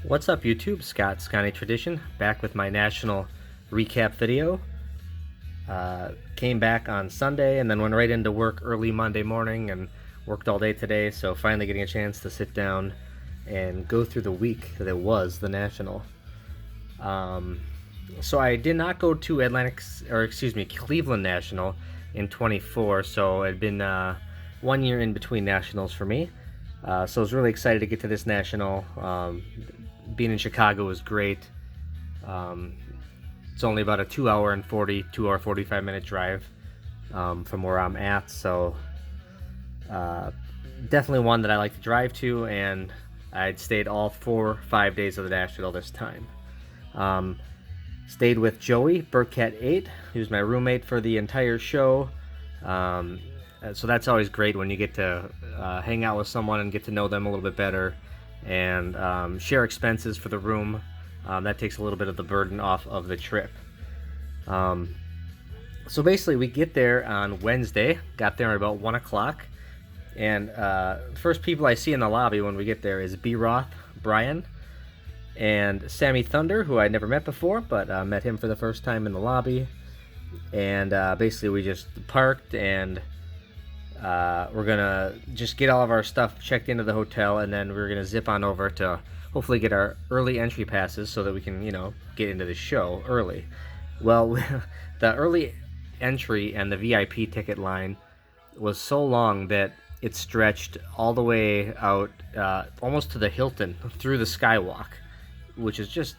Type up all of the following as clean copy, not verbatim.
What's up YouTube? Scott's Scotty Tradition back with my national recap video. Came back on Sunday and then went right into work early Monday morning and worked all day today, so finally getting a chance to sit down and go through the week that was the national. So I did not go to Cleveland National in 24, so it had been 1 year in between nationals for me. So I was really excited to get to this national. Being in Chicago was great. It's only about a 2 hour 45 minute drive from where I'm at, so definitely one that I like to drive to, and I'd stayed all 5 days of the national this time. Stayed with Joey, Burkett 8, who's my roommate for the entire show. So that's always great when you get to hang out with someone and get to know them a little bit better, and share expenses for the room. That takes a little bit of the burden off of the trip. So basically we get there on Wednesday, got there at about 1 o'clock, and first people I see in the lobby when we get there is B-Roth, Brian, and Sammy Thunder, who I'd never met before, but met him for the first time in the lobby. And basically we just parked, and we're gonna just get all of our stuff checked into the hotel, and then we're gonna zip on over to hopefully get our early entry passes so that we can, get into the show early. Well, the early entry and the VIP ticket line was so long that it stretched all the way out almost to the Hilton through the Skywalk, which is just,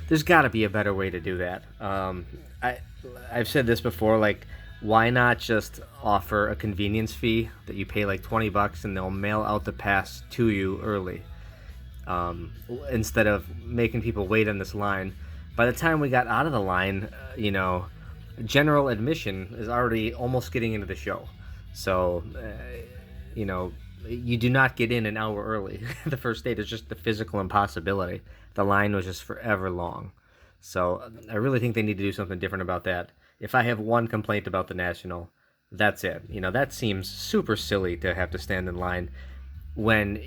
there's got to be a better way to do that. I've said this before, like, why not just offer a convenience fee that you pay like $20 and they'll mail out the pass to you early, instead of making people wait in this line. By the time we got out of the line, general admission is already almost getting into the show. So, you do not get in an hour early. The first date is just the physical impossibility. The line was just forever long. So I really think they need to do something different about that. If I have one complaint about the National, that's it. That seems super silly to have to stand in line when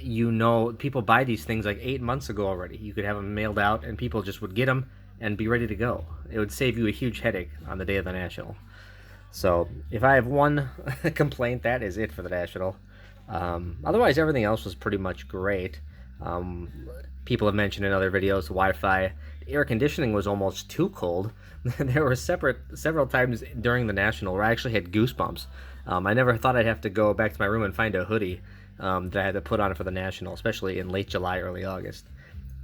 people buy these things like 8 months ago already. You could have them mailed out and people just would get them and be ready to go. It would save you a huge headache on the day of the National. So if I have one complaint, that is it for the National. Otherwise, everything else was pretty much great. People have mentioned in other videos, the Wi-Fi, air conditioning was almost too cold. There were several times during the National where I actually had goosebumps. I never thought I'd have to go back to my room and find a hoodie that I had to put on for the National, especially in late July, early August.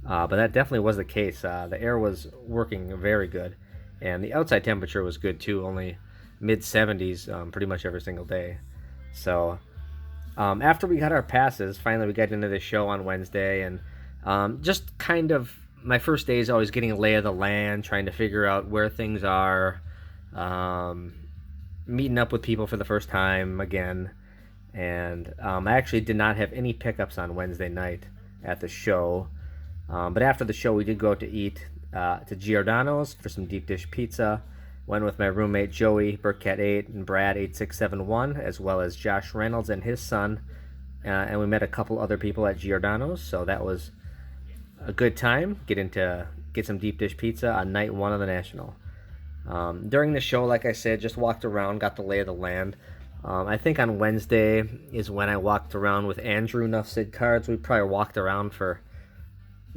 But that definitely was the case. The air was working very good, and the outside temperature was good too, only mid-70s pretty much every single day. So after we got our passes, finally we got into the show on Wednesday, and just kind of my first day is always getting a lay of the land, trying to figure out where things are, meeting up with people for the first time again. And I actually did not have any pickups on Wednesday night at the show. But after the show, we did go out to eat to Giordano's for some deep dish pizza. Went with my roommate Joey, Burkett 8, and Brad 8671, as well as Josh Reynolds and his son. And we met a couple other people at Giordano's, so that was a good time. Get some deep dish pizza on night one of the National. During the show, like I said, just walked around, got the lay of the land. I think on Wednesday is when I walked around with Andrew Nuffsid Cards. We probably walked around for,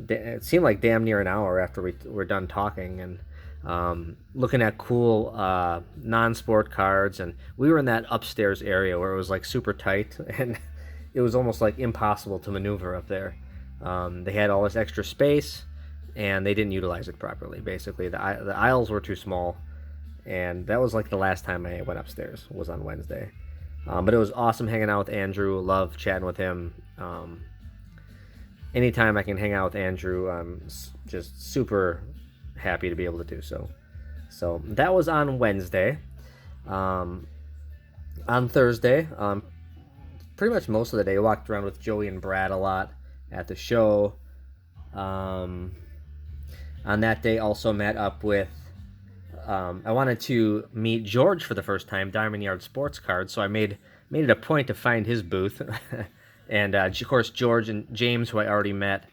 it seemed like damn near an hour after we were done talking, and looking at cool non-sport cards. And we were in that upstairs area where it was like super tight, and it was almost like impossible to maneuver up there. They had all this extra space, and they didn't utilize it properly. Basically, the aisles were too small, and that was like the last time I went upstairs, was on Wednesday. But it was awesome hanging out with Andrew. Love chatting with him. Anytime I can hang out with Andrew, I'm just super happy to be able to do so. So that was on Wednesday. On Thursday, pretty much most of the day, I walked around with Joey and Brad a lot at the show. On that day, also met up with, I wanted to meet George for the first time, Diamond Yard Sports Cards, so I made it a point to find his booth. And of course, George and James, who I already met,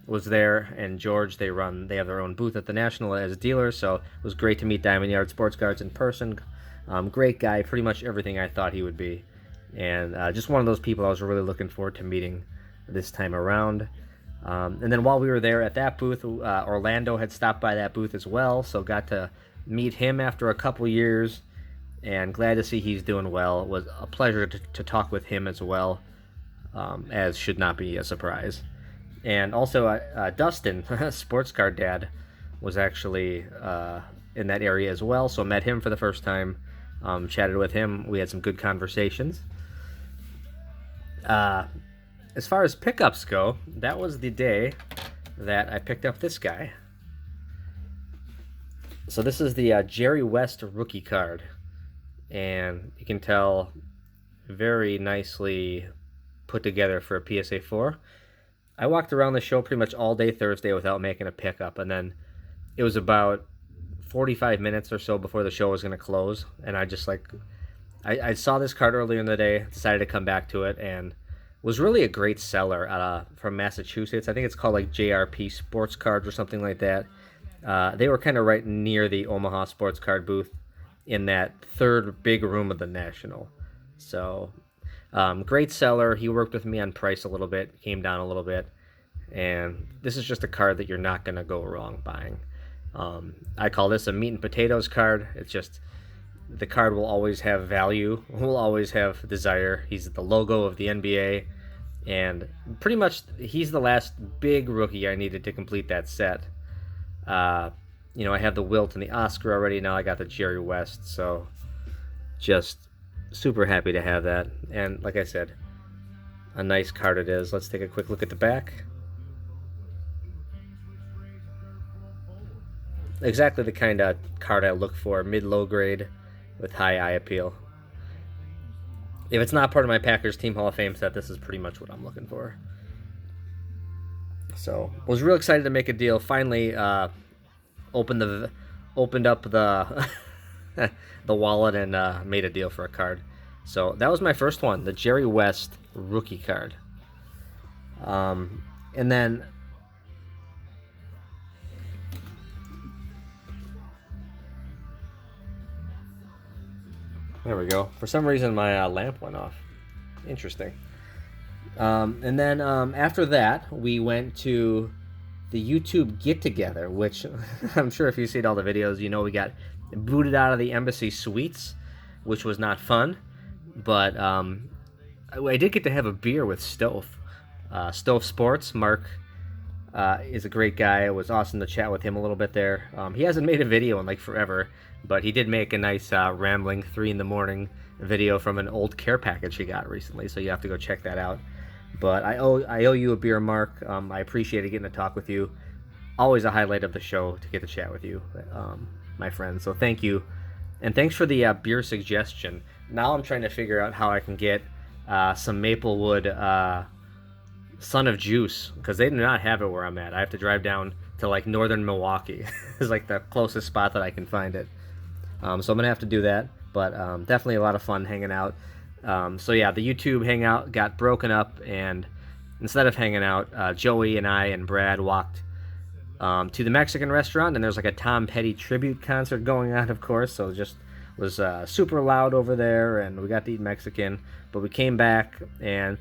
was there, and George, they have their own booth at the National as dealers, so it was great to meet Diamond Yard Sports Cards in person. Great guy, pretty much everything I thought he would be, and just one of those people I was really looking forward to meeting this time around. And then while we were there at that booth, Orlando had stopped by that booth as well, so got to meet him after a couple years, and glad to see he's doing well. It was a pleasure to talk with him as well, as should not be a surprise. And also, Dustin, Sports Card Dad, was actually in that area as well, so met him for the first time, chatted with him. We had some good conversations. As far as pickups go, that was the day that I picked up this guy. So this is the Jerry West rookie card, and you can tell very nicely put together for a PSA 4. I walked around the show pretty much all day Thursday without making a pickup, and then it was about 45 minutes or so before the show was going to close, and I saw this card earlier in the day, decided to come back to it, and was really a great seller from Massachusetts. I think it's called like JRP Sports Cards or something like that. They were kind of right near the Omaha Sports Card booth in that third big room of the National. So, great seller. He worked with me on price a little bit, came down a little bit, and this is just a card that you're not going to go wrong buying. I call this a meat and potatoes card. It's just, the card will always have value, will always have desire. He's the logo of the NBA, and pretty much he's the last big rookie I needed to complete that set. I have the Wilt and the Oscar already. Now I got the Jerry West, so just super happy to have that. And like I said, a nice card it is. Let's take a quick look at the back. Exactly the kind of card I look for, mid-low grade with high eye appeal. If it's not part of my Packers Team Hall of Fame set, this is pretty much what I'm looking for. So, was real excited to make a deal. Finally, opened up the the wallet and made a deal for a card. So that was my first one, the Jerry West rookie card. And then there we go. For some reason, my lamp went off. Interesting. And then after that, we went to the YouTube get-together, which I'm sure if you've seen all the videos, you know we got booted out of the Embassy Suites, which was not fun. But I did get to have a beer with Stove. Stove Sports, Mark is a great guy. It was awesome to chat with him a little bit there. He hasn't made a video in like forever, but he did make a nice rambling 3 in the morning video from an old care package he got recently, so you have to go check that out. But I owe you a beer, Mark. I appreciated getting to talk with you. Always a highlight of the show to get to chat with you, my friend. So thank you, and thanks for the beer suggestion. Now I'm trying to figure out how I can get some Maplewood Son of Juice, because they do not have it where I'm at. I have to drive down to like northern Milwaukee. It's like the closest spot that I can find it. So I'm gonna have to do that. But definitely a lot of fun hanging out. So yeah, the YouTube hangout got broken up, and instead of hanging out, Joey and I and Brad walked to the Mexican restaurant, and there's like a Tom Petty tribute concert going on, of course, so it just was super loud over there, and we got to eat Mexican. But we came back, and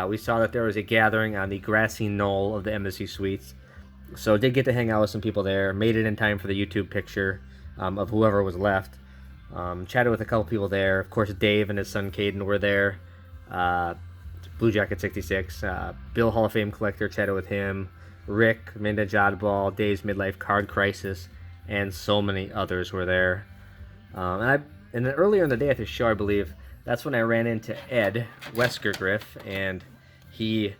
we saw that there was a gathering on the grassy knoll of the Embassy Suites, so did get to hang out with some people there, made it in time for the YouTube picture of whoever was left. Chatted with a couple people there. Of course, Dave and his son Caden were there. Blue Jacket 66. Bill Hall of Fame Collector, chatted with him. Rick, Vintage Oddball, Dave's Midlife Card Crisis, and so many others were there. And then earlier in the day at the show, I believe, that's when I ran into Ed Weskergriff, and he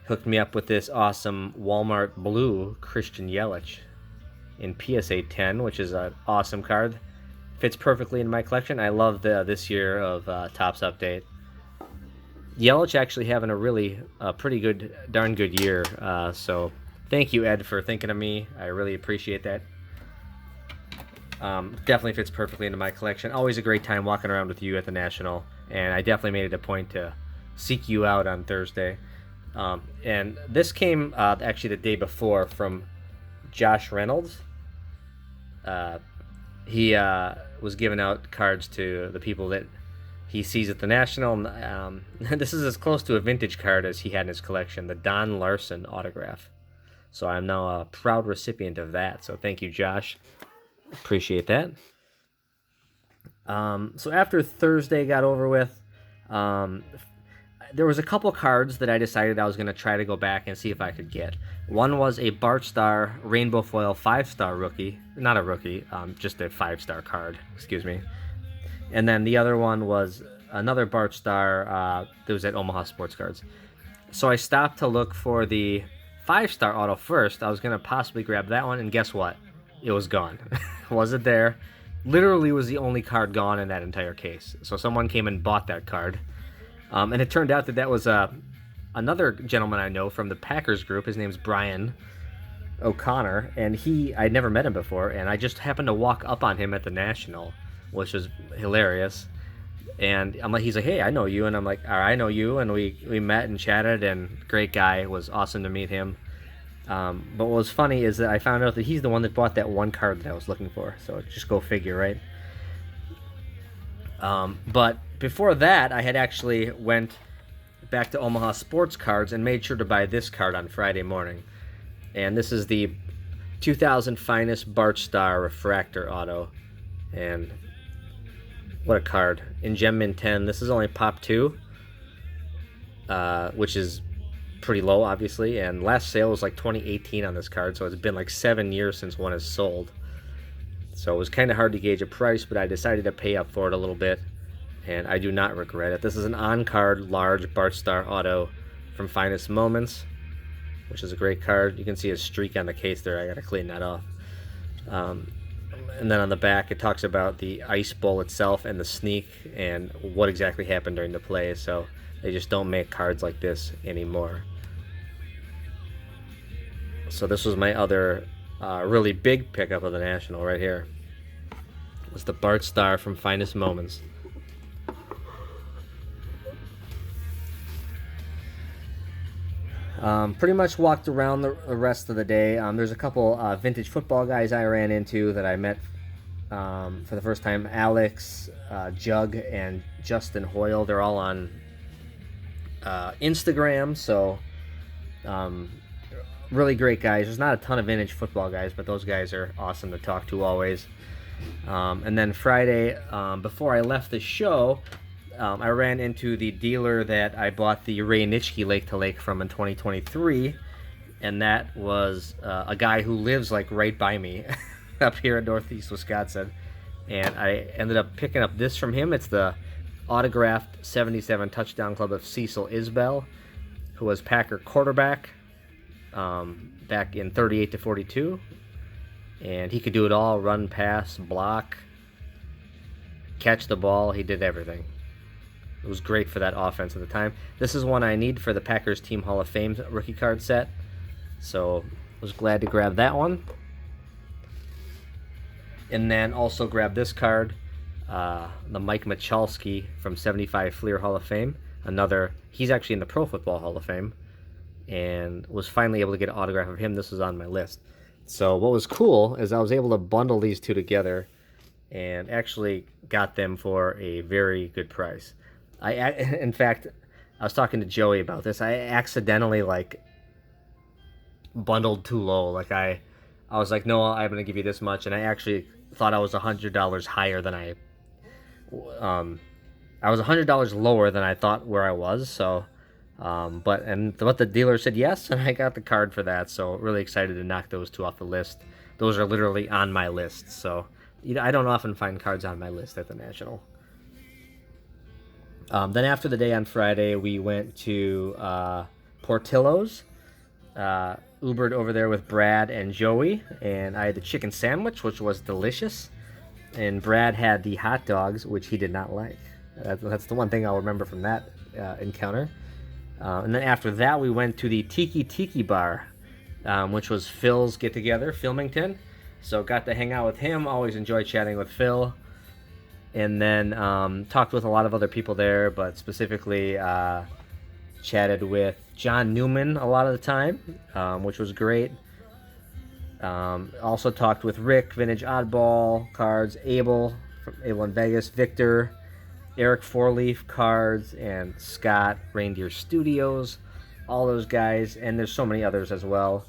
hooked me up with this awesome Walmart Blue Christian Yelich in PSA 10, which is an awesome card. Fits perfectly in my collection. I love this year of Topps Update. Yelich actually having a really pretty good, darn good year. So thank you, Ed, for thinking of me. I really appreciate that. Definitely fits perfectly into my collection. Always a great time walking around with you at the National, and I definitely made it a point to seek you out on Thursday. And this came actually the day before from Josh Reynolds. He was giving out cards to the people that he sees at the National. This is as close to a vintage card as he had in his collection, the Don Larson autograph. So I'm now a proud recipient of that. So thank you, Josh. Appreciate that. So after Thursday got over with, there was a couple cards that I decided I was going to try to go back and see if I could get. One was a Bart Starr Rainbow Foil 5-star rookie. Not a rookie, just a 5-star card, excuse me. And then the other one was another Bart Starr that was at Omaha Sports Cards. So I stopped to look for the 5-star auto first. I was going to possibly grab that one, and guess what? It was gone. Wasn't there. Literally was the only card gone in that entire case. So someone came and bought that card. And it turned out that that was another gentleman I know from the Packers group. His name's Brian O'Connor, and I'd never met him before, and I just happened to walk up on him at the National, which was hilarious. And he's like, hey, I know you. And I'm like, all right, I know you. And we met and chatted, and great guy. It was awesome to meet him. But what was funny is that I found out that he's the one that bought that one card that I was looking for. So just go figure, right? But before that, I had actually went back to Omaha Sports Cards and made sure to buy this card on Friday morning. And this is the 2000 Finest Bart Starr Refractor Auto. And what a card. In Gem Mint 10, this is only Pop 2, which is pretty low, obviously. And last sale was like 2018 on this card, so it's been like 7 years since one has sold. So it was kind of hard to gauge a price, but I decided to pay up for it a little bit, and I do not regret it. This is an on-card large Bart Starr auto from Finest Moments, which is a great card. You can see a streak on the case there. I got to clean that off. And then on the back, it talks about the ice bowl itself and the sneak and what exactly happened during the play. So they just don't make cards like this anymore. So this was my other really big pickup of the National right here. It was the Bart Starr from Finest Moments. Pretty much walked around the rest of the day. There's a couple vintage football guys I ran into that I met for the first time. Alex, Jug, and Justin Hoyle. They're all on Instagram, so really great guys. There's not a ton of vintage football guys, but those guys are awesome to talk to always. And then Friday, before I left the show, I ran into the dealer that I bought the Ray Nitschke Lake to Lake from in 2023, and that was a guy who lives like right by me up here in Northeast Wisconsin. And I ended up picking up this from him. It's the autographed 77 touchdown club of Cecil Isbell, who was Packer quarterback back in 38 to 42. And he could do it all: run, pass, block, catch the ball. He did everything. It was great for that offense at the time. This is one I need for the Packers Team Hall of Fame rookie card set, so I was glad to grab that one. And then also grab this card, the Mike Michalski from 75 Fleer Hall of Fame. He's actually in the Pro Football Hall of Fame, and was finally able to get an autograph of him. This was on my list. So what was cool is I was able to bundle these two together and actually got them for a very good price. In fact, I was talking to Joey about this. I accidentally bundled too low. I was like, no, I'm gonna give you this much, and I actually thought I was $100 higher than I was $100 lower than I thought where I was. So, but the dealer said yes, and I got the card for that. So really excited to knock those two off the list. Those are literally on my list. So I don't often find cards on my list at the National. Then after the day on Friday, we went to Portillo's. Ubered over there with Brad and Joey, and I had the chicken sandwich, which was delicious. And Brad had the hot dogs, which he did not like. That's the one thing I'll remember from that encounter. And then after that, we went to the Tiki Bar, which was Phil's get-together, Filmington. So got to hang out with him. Always enjoy chatting with Phil. And then talked with a lot of other people there, but specifically Chatted with John Newman a lot of the time, which was great. Also talked with Rick, Vintage Oddball Cards, Abel from Abel in Vegas, Victor, Eric Fourleaf Cards, and Scott, Reindeer Studios. All those guys, and there's so many others as well.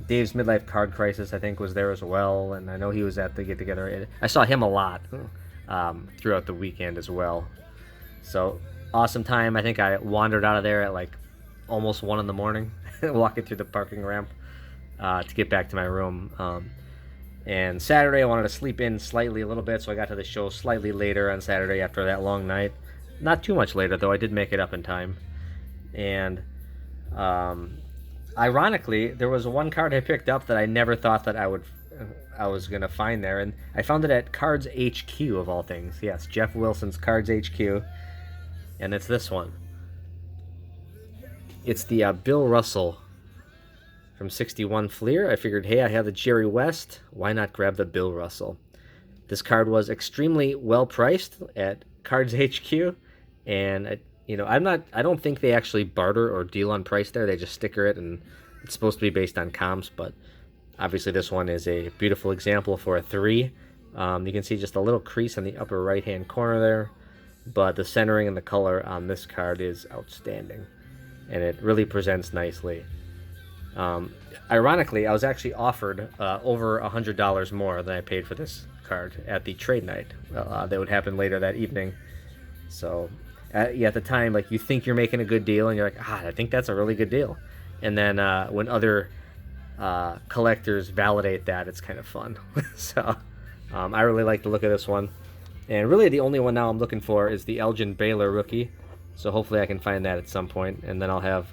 Dave's Midlife Card Crisis, I think, was there as well, and I know he was at the get-together. I saw him a lot throughout the weekend as well. So, awesome time. I think I wandered out of there at like almost 1 in the morning, walking through the parking ramp to get back to my room. And Saturday, I wanted to sleep in slightly a little bit, so I got to the show slightly later on Saturday after that long night. Not too much later, though. I did make it up in time. And ironically, there was one card I picked up that I never thought that I was gonna find there, and I found it at Cards HQ of all things. Yes, Jeff Wilson's Cards HQ, and it's this one. It's the Bill Russell from 61 Fleer. I figured, hey, I have the Jerry West. Why not grab the Bill Russell? This card was extremely well priced at Cards HQ, and I don't think they actually barter or deal on price there. They just sticker it, and it's supposed to be based on comps, but obviously this one is a beautiful example for a 3. You can see just a little crease in the upper right-hand corner there, but the centering and the color on this card is outstanding, and it really presents nicely. Ironically, I was actually offered over $100 more than I paid for this card at the trade night that would happen later that evening. So at the time, like, you think you're making a good deal, and you're like, I think that's a really good deal. And then when other collectors validate that, it's kind of fun. So I really like the look of this one. And really the only one now I'm looking for is the Elgin Baylor rookie. So hopefully I can find that at some point, and then I'll have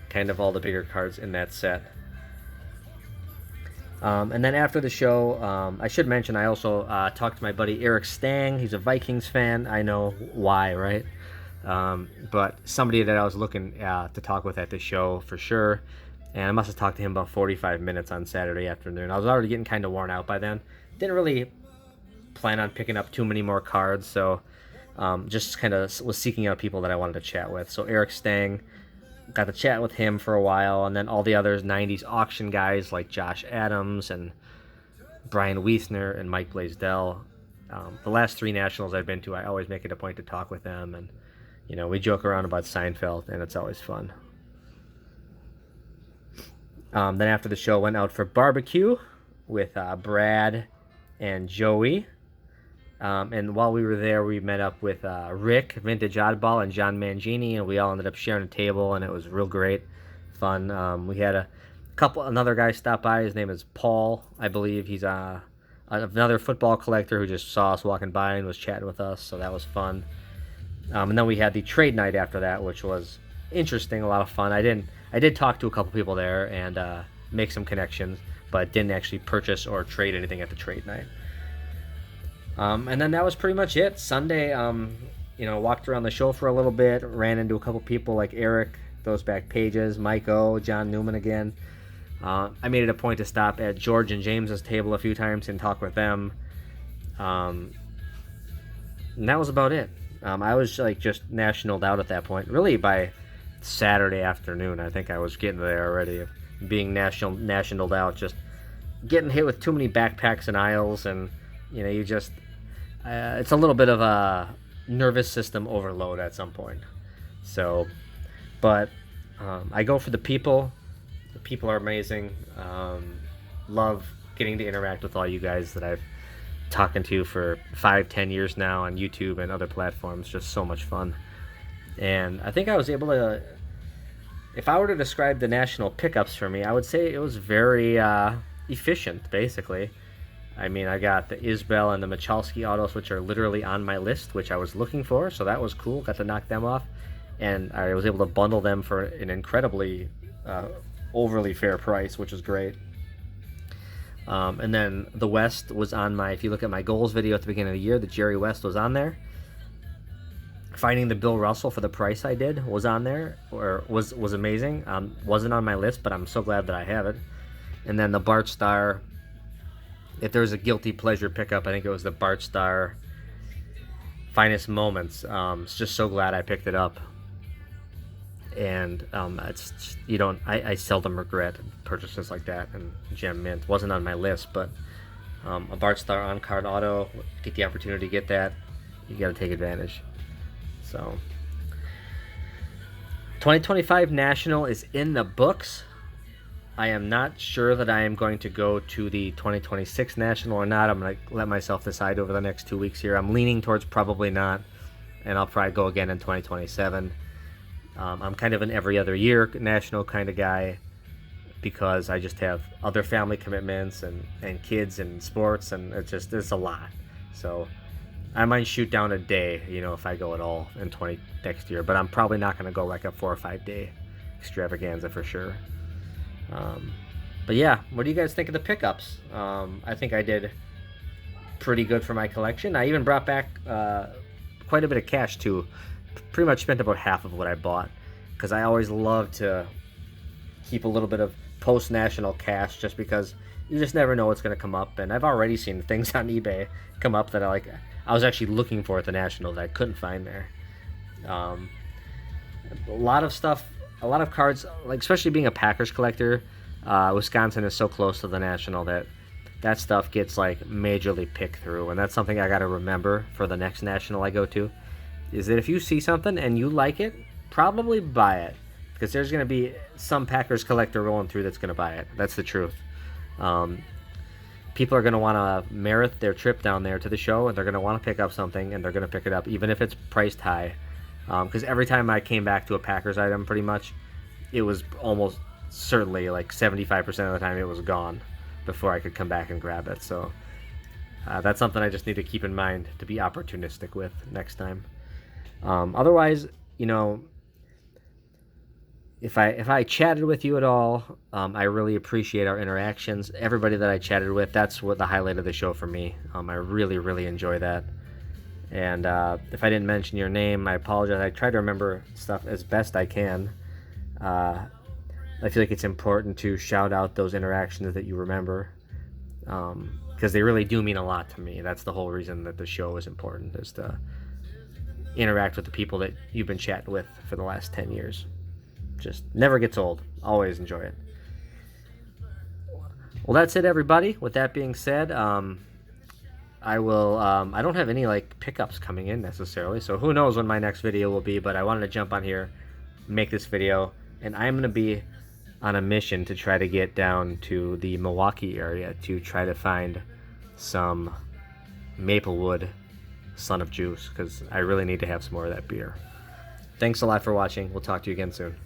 kind of all the bigger cards in that set. And then after the show, I should mention I also talked to my buddy Eric Stang. He's a Vikings fan. I know why, right? But somebody that I was looking to talk with at the show for sure. And I must have talked to him about 45 minutes on Saturday afternoon. I was already getting kind of worn out by then. Didn't really plan on picking up too many more cards, so just kind of was seeking out people that I wanted to chat with. So Eric Stang, got to chat with him for a while, and then all the others 90s auction guys like Josh Adams and Brian Wiesner and Mike Blaisdell. The last 3 nationals I've been to, I always make it a point to talk with them, and we joke around about Seinfeld, and it's always fun. Then after the show, went out for barbecue with Brad and Joey. And while we were there, we met up with Rick, Vintage Oddball, and John Mangini, and we all ended up sharing a table, and it was real great fun. We had another guy stop by. His name is Paul, I believe. He's another football collector who just saw us walking by and was chatting with us, so that was fun. And then we had the trade night after that, which was interesting, a lot of fun. I did talk to a couple people there and make some connections, but didn't actually purchase or trade anything at the trade night. And then that was pretty much it. Sunday, walked around the show for a little bit, ran into a couple people like Eric, those back pages, Mike O, John Newman again. I made it a point to stop at George and James's table a few times and talk with them. And that was about it. I was just nationaled out at that point. Really by Saturday afternoon, I think I was getting there already. Being nationaled out, just getting hit with too many backpacks and aisles, and you just it's a little bit of a nervous system overload at some point. So, but I go for the people. The people are amazing. Love getting to interact with all you guys that I've talking to for 5-10 years now on YouTube and other platforms. Just so much fun. And I think I was able to, if I were to describe the national pickups for me, I would say it was very efficient, basically. I mean, I got the Isbell and the Michalski autos, which are literally on my list, which I was looking for, so that was cool. Got to knock them off, and I was able to bundle them for an incredibly overly fair price, which was great. And then the West was on my, if you look at my goals video at the beginning of the year, the Jerry West was on there. Finding the Bill Russell for the price I did was on there, or was amazing. Wasn't on my list, but I'm so glad that I have it. And then the Bart Starr, if there was a guilty pleasure pickup, I think it was the Bart Starr Finest Moments. Just so glad I picked it up. and I seldom regret purchases like that. And Gem Mint wasn't on my list, but a Bart Star on card auto, get the opportunity to get that, you got to take advantage. So 2025 National is in the books. I am not sure that I am going to go to the 2026 National or not. I'm going to let myself decide over the next 2 weeks here. I'm leaning towards probably not, and I'll probably go again in 2027. I'm kind of an every other year National kind of guy because I just have other family commitments and kids and sports, and it's a lot. So I might shoot down a day, if I go at all in next year, but I'm probably not going to go like a 4 or 5 day extravaganza for sure. But yeah, what do you guys think of the pickups? I think I did pretty good for my collection. I even brought back quite a bit of cash too. Pretty much spent about half of what I bought, because I always love to keep a little bit of post-national cash, just because you just never know what's going to come up. And I've already seen things on eBay come up that I was actually looking for at the National that I couldn't find there. A lot of stuff, a lot of cards, like especially being a Packers collector, Wisconsin is so close to the National that stuff gets like majorly picked through, and that's something I got to remember for the next National I go to, is that if you see something and you like it, probably buy it, because there's going to be some Packers collector rolling through that's going to buy it. That's the truth. People are going to want to merit their trip down there to the show, and they're going to want to pick up something, and they're going to pick it up even if it's priced high. Because every time I came back to a Packers item, pretty much, it was almost certainly like 75% of the time it was gone before I could come back and grab it. So that's something I just need to keep in mind to be opportunistic with next time. Otherwise, if I chatted with you at all, I really appreciate our interactions. Everybody that I chatted with, that's what the highlight of the show for me. I really, really enjoy that. And if I didn't mention your name, I apologize. I try to remember stuff as best I can. I feel like it's important to shout out those interactions that you remember, because they really do mean a lot to me. That's the whole reason that the show is important, is to interact with the people that you've been chatting with for the last 10 years. Just never gets old. Always enjoy it. Well, that's it, everybody. With that being said, I don't have any pickups coming in necessarily, so who knows when my next video will be, but I wanted to jump on here, make this video, and I'm going to be on a mission to try to get down to the Milwaukee area to try to find some Maplewood Son of Juice, because I really need to have some more of that beer. Thanks a lot for watching. We'll talk to you again soon.